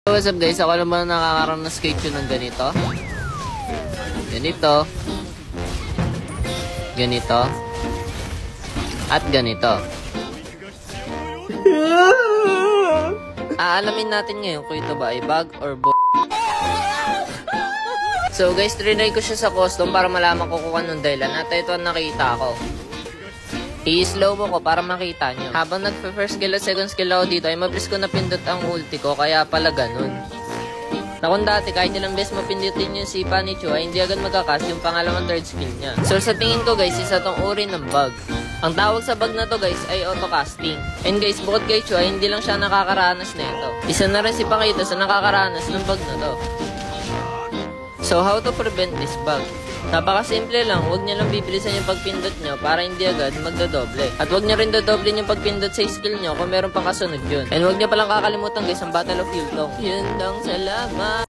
What's up guys, ako lang ba nakakaroon na skate yun ng ganito? Ganito. Ganito. At ganito. Aalamin natin ngayon kung ito ba ay bug or So guys, trinay ko siya sa custom para malaman ko kung anong dahilan. At ito ang nakita ko. I-slow mo ko para makita nyo. Habang nagpa-first skill at second skill ako dito, ay mabilis ko napindot ang ulti ko, kaya pala ganun. Na kung dati, kahit ilang beses mapindutin yung sipa ni Chu, ay hindi agad magkakas yung pangalawang third skill niya. So sa tingin ko guys, isa tong uri ng bug. Ang tawag sa bug na to guys ay auto-casting. And guys, bukod kay Chu, ay hindi lang siya nakakaranas na ito. Isa na rin si Pakita sa nakakaranas ng bug na to. So how to prevent this bug? Napakasimple lang, huwag niyo lang bibilisan yung pagpindot nyo para hindi agad magdodoble. At huwag niyo rin dodoble yung pagpindot sa skill nyo kung meron pang kasunod yun. And huwag niyo palang kakalimutan guys ang Battle of Yultong. Yun lang, salamat!